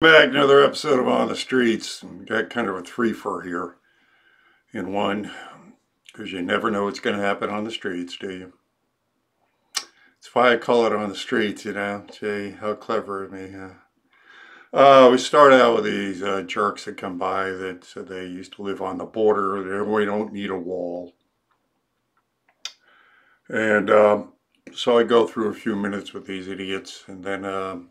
Back, another episode of On the Streets. Got kind of a three-fer here in one, because you never know what's going to happen on the streets, do you? That's why I call it On the Streets, you know. Gee, how clever of me. We start out with these jerks that come by that said they used to live on the border. We don't need a wall. And so I go through a few minutes with these idiots, and then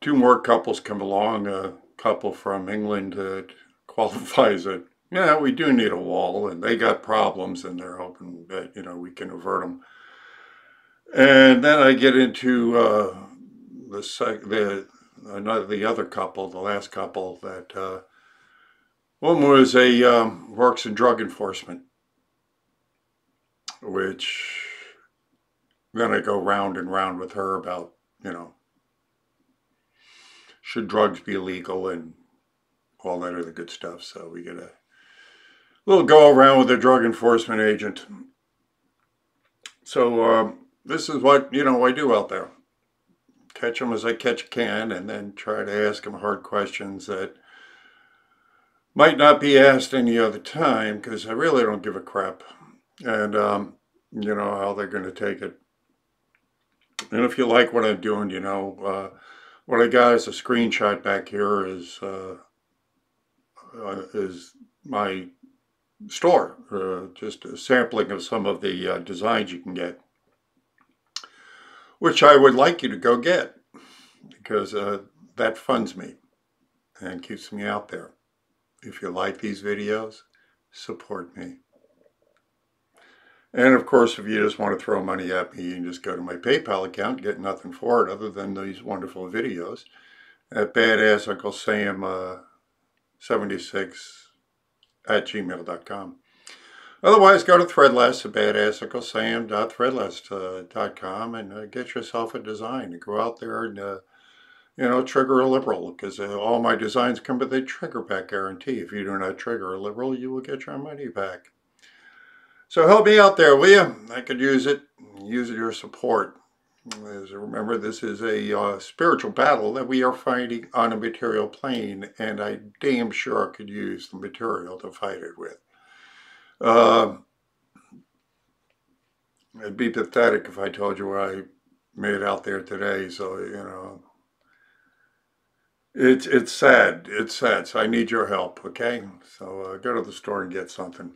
two more couples come along, a couple from England that qualifies that, yeah, we do need a wall, and they got problems, and they're hoping that, you know, we can avert them. And then I get into the other couple, the last couple, that one was works in drug enforcement, which then I go round and round with her about, you know, should drugs be illegal and all that other good stuff. So we get a little go around with the drug enforcement agent. So this is what, you know, I do out there. Catch them as I catch a can, and then try to ask them hard questions that might not be asked any other time, because I really don't give a crap. And, you know, how they're going to take it. And if you like what I'm doing, you know, what I got as a screenshot back here is my store, just a sampling of some of the designs you can get, which I would like you to go get, because that funds me and keeps me out there. If you like these videos, support me. And of course, if you just want to throw money at me, you can just go to my PayPal account, get nothing for it other than these wonderful videos at badassuncleSam76@gmail.com. Otherwise, go to Threadless at badassunclesam.threadless.com and get yourself a design. And go out there and, you know, trigger a liberal, because all my designs come with a trigger back guarantee. If you do not trigger a liberal, you will get your money back. So help me out there, will you? I could use it. Use your support. As remember, this is a spiritual battle that we are fighting on a material plane, and I damn sure could use the material to fight it with. It'd be pathetic if I told you what I made out there today. So, you know, it's sad. It's sad. So I need your help, okay? So go to the store and get something.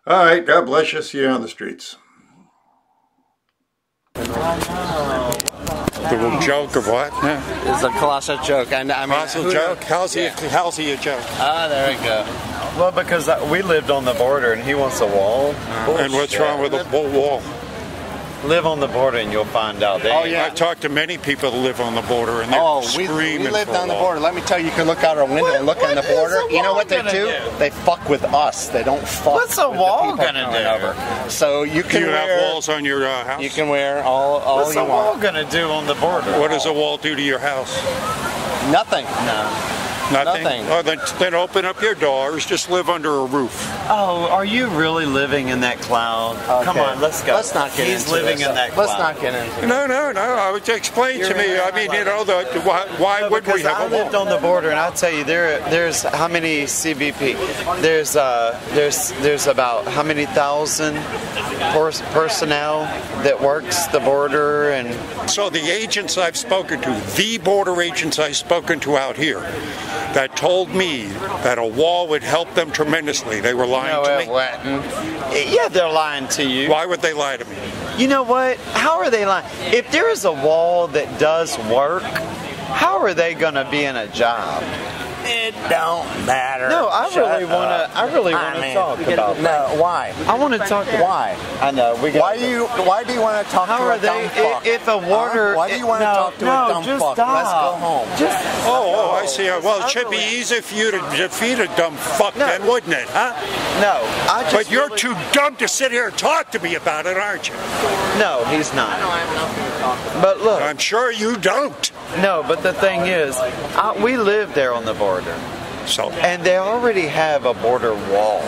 All right, God bless you. See you on the streets. The little joke of what? Yeah. It's a colossal joke. I mean, colossal joke? How's he a joke? Ah, there we go. Well, because we lived on the border and he wants a wall. And what's wrong with a wall? Live on the border and you'll find out. Oh, yeah. I've talked to many people who live on the border, and they're screaming. We live on the border. Let me tell you, you can look out our window and look on the border. You know what they do? They fuck with us. They don't fuck What's a wall gonna do? Over. So you can have walls on your house? You can wear all What's you want. What's a wall gonna do on the border? What does a wall do to your house? Nothing. No. Nothing? Oh, then open up your doors. Just live under a roof. Oh, are you really living in that cloud? Okay. Come on, let's go. Let's not get into He's living this. in that cloud. Let's not get into No. I would explain to me. I mean, you know, why would we have a wall? I lived on the border, and I'll tell you, there's how many CBP? There's about how many thousand personnel that works the border, and so the agents I've spoken to, the border agents I've spoken to out here, that told me that a wall would help them tremendously. They were lying to me. Yeah, they're lying to you. Why would they lie to me? You know what? How are they lying? If there is a wall that does work, how are they going to be in a job? It don't matter. No, I really want to talk about that. No, why? I want to talk. Why? I know. Why do you want to talk to a dumb fuck? If a water, why do you want to talk to a dumb fuck? Stop. Let's go home. I see. Well, it should be easy for you to defeat a dumb fuck, then, wouldn't it? Huh? No, But you're too dumb to sit here and talk to me about it, aren't you? No, he's not. But look, I'm sure you don't. No, but the thing is, we live there on the border. So, and they already have a border wall.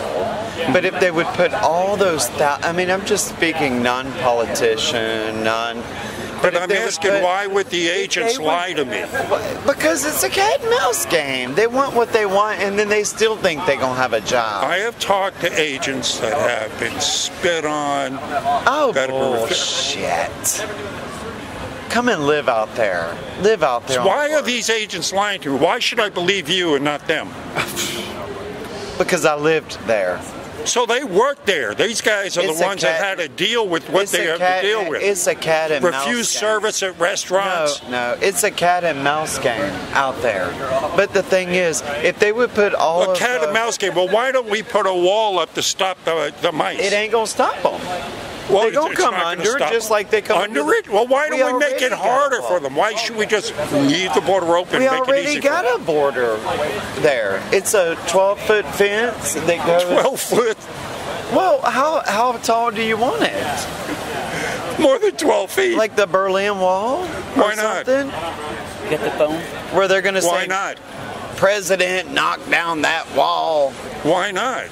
But if they would put all those, I mean, I'm just speaking non-politician, But if I'm they would asking, put- why would the agents would- lie to me? Because it's a cat and mouse game. They want what they want, and then they still think they're gonna have a job. I have talked to agents that have been spit on. Oh, that have been bullshit. Come and live out there. Live out there. Why are these agents lying to me? Why should I believe you and not them? Because I lived there. So they work there. These guys are It's the a ones that cat- had to deal with what It's they a have cat- to deal with. It's a cat and mouse Refuse game. service at restaurants. No, it's a cat and mouse game out there. But the thing is, if they would put all A of cat the, and mouse game. Well, why don't we put a wall up to stop the mice? it ain't gonna stop them. Well, They gonna it's come not gonna under stop just them. like they come under it. Well, why don't we make already it harder got a for them? Why should we just leave the border open? We and make it already easy got for a border there. It's a 12-foot fence that goes. 12 foot, Well, how tall do you want it? more than 12 feet. Like the Berlin Wall? Or Why not? something? Get the phone. Where they're gonna Why say, not? President knocked down that wall. Why not?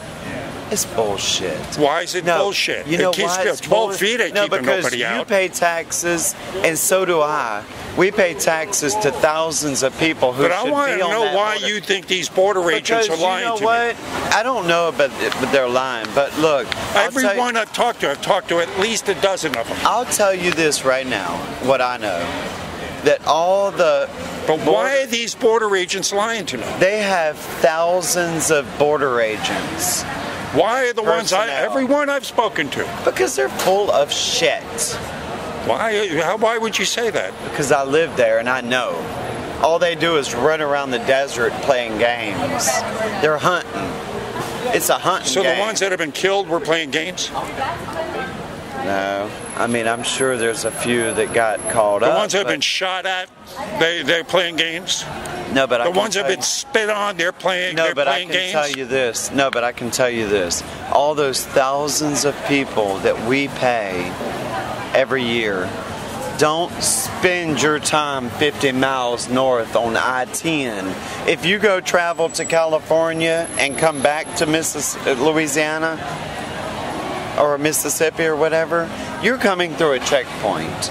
It's bullshit. Why is it No, bullshit? You know it keeps why it's 12 bullshit? feet ain't No, keeping because nobody you out. pay taxes, and so do I. We pay taxes to thousands of people who But I should want be to on know that why border. you think these border agents Because are lying you know to what? I don't know about it, but they're lying. But look, me. I'll tell you- Everyone I've talked to at least a dozen of them. I'll tell you this right now, what I know. That all the But why are these border agents lying to me? they have thousands of border agents Why are the ones Personnel. everyone I've spoken to? because they're full of shit. Why would you say that? Because I live there and I know. All they do is run around the desert playing games. They're hunting. It's a hunting So game. the ones that have been killed were playing games? No. I mean, I'm sure there's a few that got called The up. ones that have but- been shot at, they're playing games? No, but I The can ones that tell have been spit on, they're playing No, but I games? can tell you this. No, but I can tell you this. All those thousands of people that we pay every year, don't spend your time 50 miles north on I-10. If you go travel to California and come back to Louisiana or Mississippi or whatever, you're coming through a checkpoint.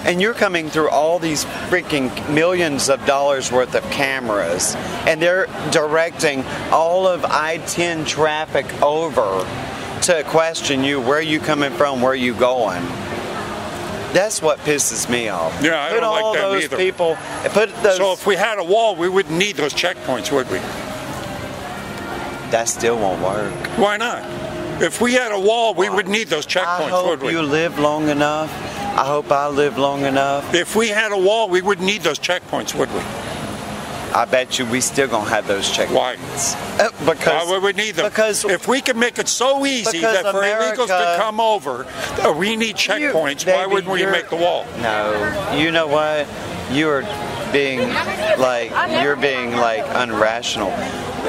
And you're coming through all these freaking millions of dollars worth of cameras, and they're directing all of I-10 traffic over to question you, where you coming from, where you going. That's what pisses me off. Yeah, I put don't like all them those either. people, put those. So if we had a wall, we wouldn't need those checkpoints, would we? That still won't work. Why not? If we had a wall, we would need those I checkpoints, hope would we? you live long enough. I hope I live long enough. If we had a wall, we wouldn't need those checkpoints, would we? I bet you we still gonna have those checkpoints. Why? Because Why would we need them? because if we can make it so easy because that for illegals to America- come over, we need checkpoints. Why baby, wouldn't we you're- make the wall? No, you know what? You are being like unrational.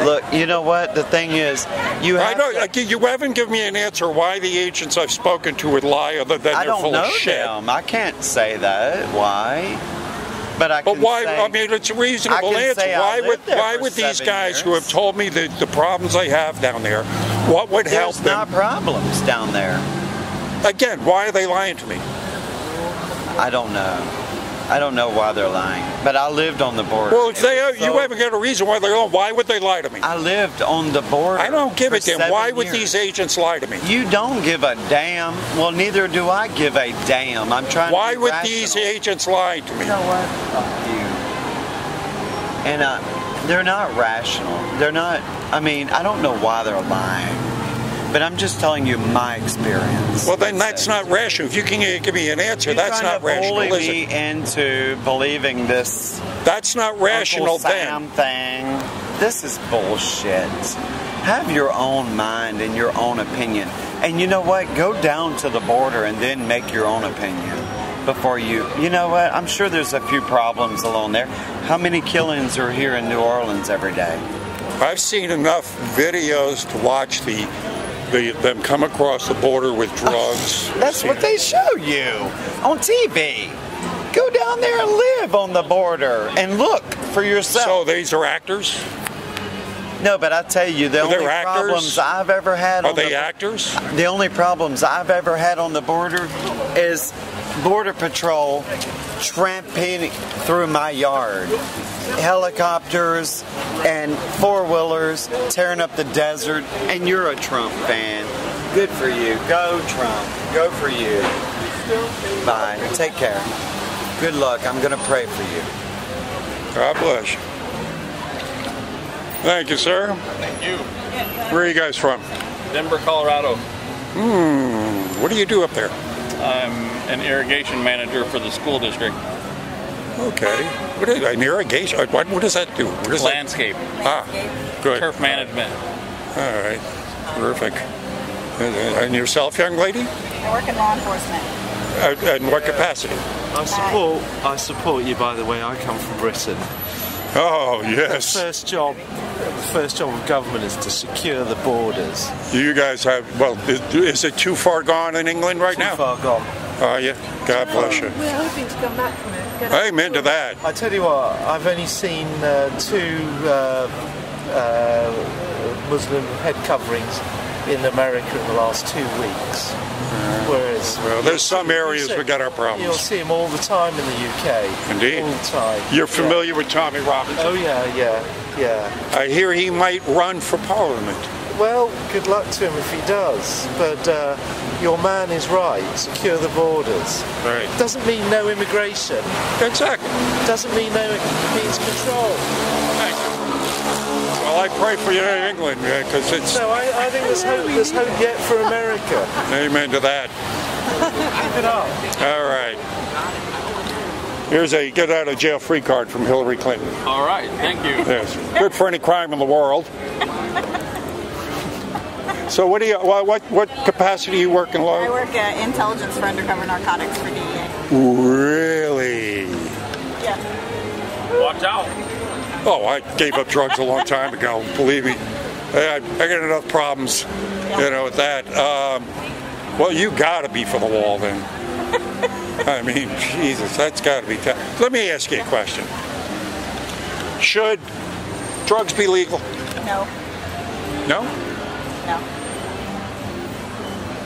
Look, you know what? The thing is, you I have don't. to, You haven't given me an answer why the agents I've spoken to would lie, other than I they're don't full know of shit. them. I can't say that. Why? But I But can why? say, I mean, it's a reasonable I can answer. say I Why would lived there why for would these 7 guys who years. have told me the problems they have down there, what would help there's them? not problems down there. Again, why are they lying to me? I don't know. I don't know why they're lying. But I lived on the border. Well, if they So- you haven't got a reason why they're lying. Why would they lie to me? I lived on the border. I don't give for a damn. 7 Why would years. these agents lie to me? You don't give a damn. Well, neither do I give a damn. I'm trying Why to be would rational. these agents lie to me? You know what? Fuck you. And they're not rational. They're not. I mean, I don't know why they're lying, but I'm just telling you my experience. Well, then that's not rational. If you can give me an answer, You're that's trying not to rational, bully is me it? into believing this That's not rational Uncle Sam then. thing. This is bullshit. Have your own mind and your own opinion. And you know what? Go down to the border and then make your own opinion before you know what? I'm sure there's a few problems along there. How many killings are here in New Orleans every day? I've seen enough videos to watch them come across the border with drugs. That's what they show you on TV. Go down there and live on the border and look for yourself. So these are actors? No, but I tell you, the Are they only actors? problems I've ever had Are on they the actors? The only problems I've ever had on the border is Border Patrol tramping through my yard. Helicopters and four-wheelers tearing up the desert, and you're a Trump fan. Good for you. Go Trump. Go for you. Bye. Take care. Good luck. I'm going to pray for you. God bless you. Thank you, sir. Thank you. Where are you guys from? Denver, Colorado. What do you do up there? I'm an irrigation manager for the school district. Okay. What is an irrigation? What does that do? What is Landscape. That? Good. Turf management. All right. Terrific. And yourself, young lady? I work in law enforcement. In what capacity? I support you, by the way. I come from Britain. Oh, yes. The first job of government is to secure the borders. You guys have, well, is it too far gone in England right now? Too far gone. Oh, yeah. God bless you. We're hoping to come back from it. I'm into that. I tell you what, I've only seen two Muslim head coverings in America in the last 2 weeks. Whereas, well, there's some areas we got our problems. You'll see them all the time in the UK. Indeed. All the time. You're familiar with Tommy Robinson? Oh, yeah. I hear he might run for Parliament. Well, good luck to him if he does. But your man is right. Secure the borders. Right. Doesn't mean no immigration. Exactly. Doesn't mean no. It means control. Thank you. Well, I pray for you in England because it's. No, I think there's hope yet for America. Amen to that. Keep it up. All right. Here's a get out of jail free card from Hillary Clinton. All right. Thank you. Yes. Good for any crime in the world. So what do you? What capacity do you work in law? I work at intelligence for undercover narcotics for DEA. Really? Yeah. Watch out. Oh, I gave up drugs a long time ago. Believe me, I got enough problems, with that. Well, you got to be for the wall then. I mean, Jesus, that's got to be tough. Let me ask you a question. Should drugs be legal? No. No? No.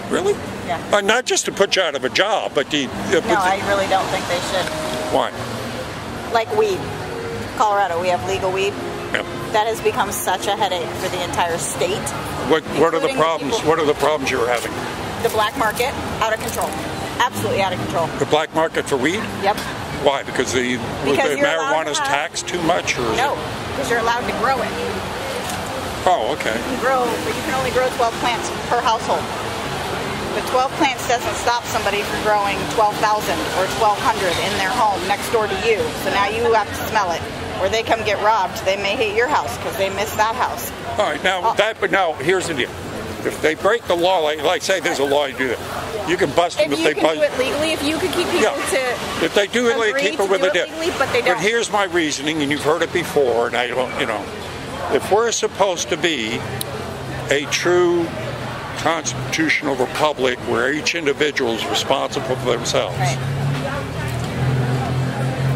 Really? Yeah. Not just to put you out of a job, but No, I really don't think they should. Why? Like weed. Colorado, we have legal weed. Yep. That has become such a headache for the entire state. What are the Including problems? people- What are the problems you're having? The black market, out of control. Absolutely out of control. The black market for weed? Yep. Why? Because the Because you're allowed marijuana's to have- taxed too much, or is No, it? because you're allowed to grow it. Oh, okay. You can only grow 12 plants per household. But 12 plants doesn't stop somebody from growing 12,000 or 1,200 in their home next door to you. So now you have to smell it. Or they come get robbed. They may hit your house because they missed that house. All right. Now but now here's the deal. If they break the law, like say there's a law you do that, you can bust them If if you they can bust. do it legally, if you could keep people to If they do it, agree keep to it with do the it legally, but they don't. But here's my reasoning, and you've heard it before, and I don't, if we're supposed to be a true constitutional republic where each individual is responsible for themselves, Right.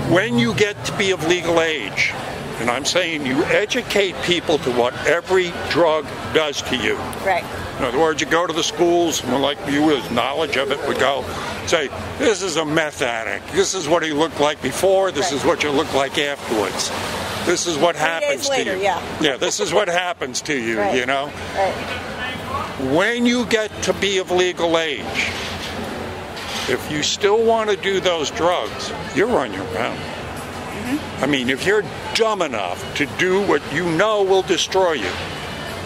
when you get to be of legal age, and I'm saying you educate people to what every drug does to you. Right. In other words, you go to the schools, and like you with knowledge of it would go, say, this is a meth addict. This is what he looked like before. This is what you look like afterwards. This is what happens later, to you. yeah. Yeah, this is what happens to you, Right. Right. When you get to be of legal age, if you still want to do those drugs, you're on your own. I mean, if you're dumb enough to do what you know will destroy you,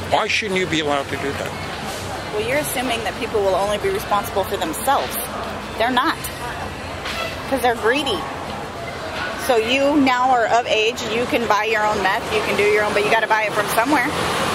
why shouldn't you be allowed to do that? Well, you're assuming that people will only be responsible for themselves. They're not. Because they're greedy. So you now are of age, you can buy your own meth, you can do your own, but you got to buy it from somewhere,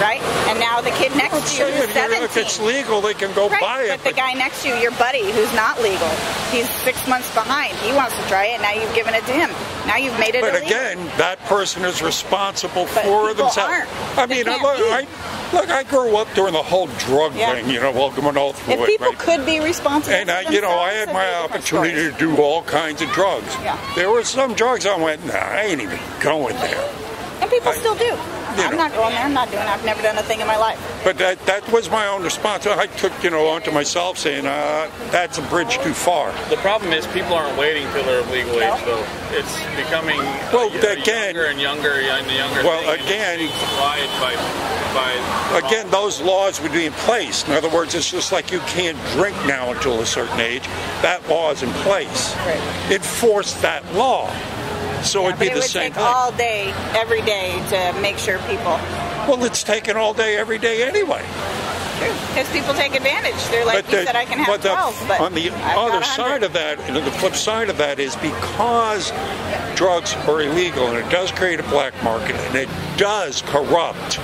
right? And now the kid next to you is 17. If it's legal, they can go Right, buy it. but the guy next to you, your buddy, who's not legal, he's 6 months behind. He wants to try it. Now you've given it to him. Now you've made it But illegal. again, that person is responsible But for people themselves. aren't. I They mean, can't look, I grew up during the whole drug Yeah. thing, going all through If it. people right? could be responsible And for I themselves, had it'd my be a different opportunity story. to do all kinds of drugs. Yeah. There were some drugs I went, nah, I ain't even going there. And people still do. I'm not going there. I'm not doing it. I've never done a thing in my life. But that was my own response. I took, onto myself saying, that's a bridge too far. The problem is people aren't waiting till they're of legal age, though. It's becoming younger and younger and younger. Well, thing, again, supplied by those laws would be in place. In other words, it's just like you can't drink now until a certain age. That law is in place. Right. Enforce that law. So it'd be the same thing. It would take all day, every day, to make sure people. Well, it's taken all day, every day anyway. Because people take advantage. They're like, you said I can have 12, but on the other side of that, the flip side of that is because drugs are illegal and it does create a black market and it does corrupt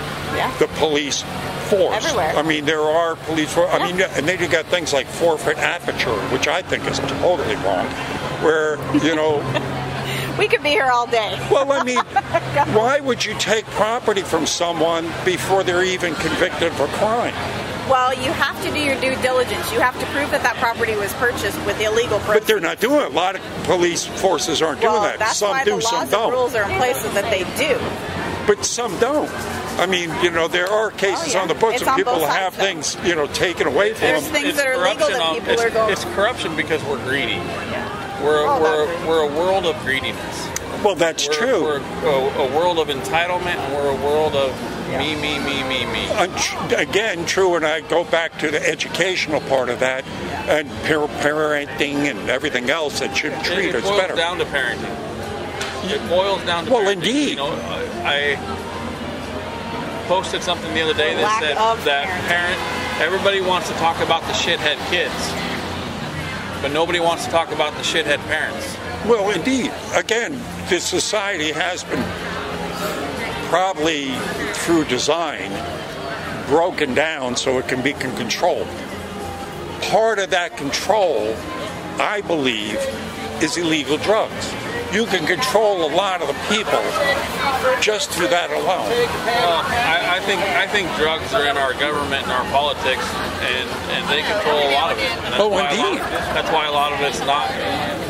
the police force. Everywhere. I mean, there are police force. I mean, and then you got things like forfeit aperture, which I think is totally wrong, where, we could be here all day. Well, I mean, why would you take property from someone before they're even convicted of a crime? Well, you have to do your due diligence. You have to prove that that property was purchased with illegal proceeds. But they're not doing it. A lot of police forces aren't doing that. That's some why do, the some laws don't. and rules are in place so that they do. But some don't. I mean, there are cases on the books of people have things, taken away from them. There's things that are legal that people are going. It's corruption because we're greedy. We're a world of greediness. Well, that's true. We're a world of entitlement, and we're a world of me. Again, true, and I go back to the educational part of that, and parenting and everything else that should treat us better. It boils down to parenting. It boils down to parenting. Well, indeed. I posted something the other day that said that everybody wants to talk about the shithead kids, but nobody wants to talk about the shithead parents. Well, indeed. Again, this society has been probably through design broken down so it can be controlled. Part of that control, I believe, is illegal drugs. You can control a lot of the people just through that alone. Well, I think drugs are in our government and our politics, and they control a lot of it. And that's why a lot of it's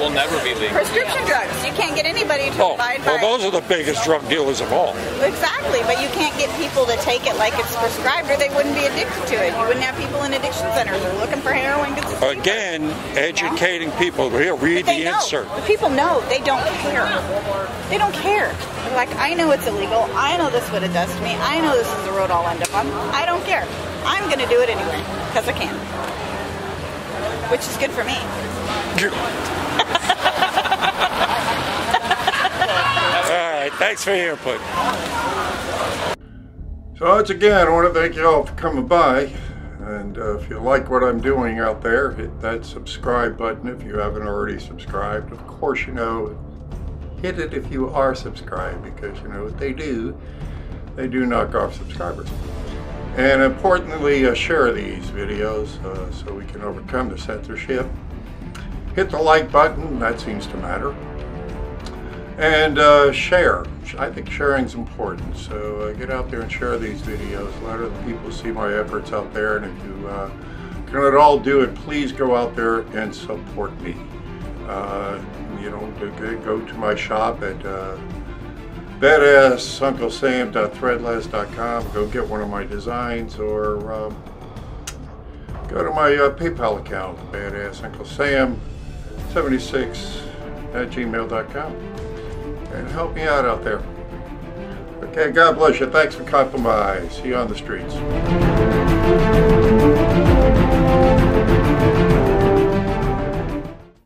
will never be legal. Prescription drugs. You can't get anybody to abide by. Well, those are the biggest drug dealers of all. Exactly, but you can't get people to take it like it's prescribed, or they wouldn't be addicted to it. You wouldn't have people in addiction centers who are looking for heroin. Again, educating people. Read the insert. The people know. They don't care. They don't care. They're like, I know it's illegal. I know this is what it does to me. I know this is the road I'll end up on. I don't care. I'm going to do it anyway because I can, which is good for me. All right. Thanks for your input. So once again, I want to thank you all for coming by. And if you like what I'm doing out there, hit that subscribe button if you haven't already subscribed. Of course, hit it if you are subscribed, because what they do knock off subscribers. And importantly, share these videos so we can overcome the censorship. Hit the like button, that seems to matter. And share. I think sharing is important, so get out there and share these videos. Let other people see my efforts out there, and if you can at all do it, please go out there and support me. Go to my shop at badassunclesam.threadless.com. Go get one of my designs, or go to my PayPal account, badassunclesam76@gmail.com, and help me out there. Okay, God bless you. Thanks for coming by. See you on the streets.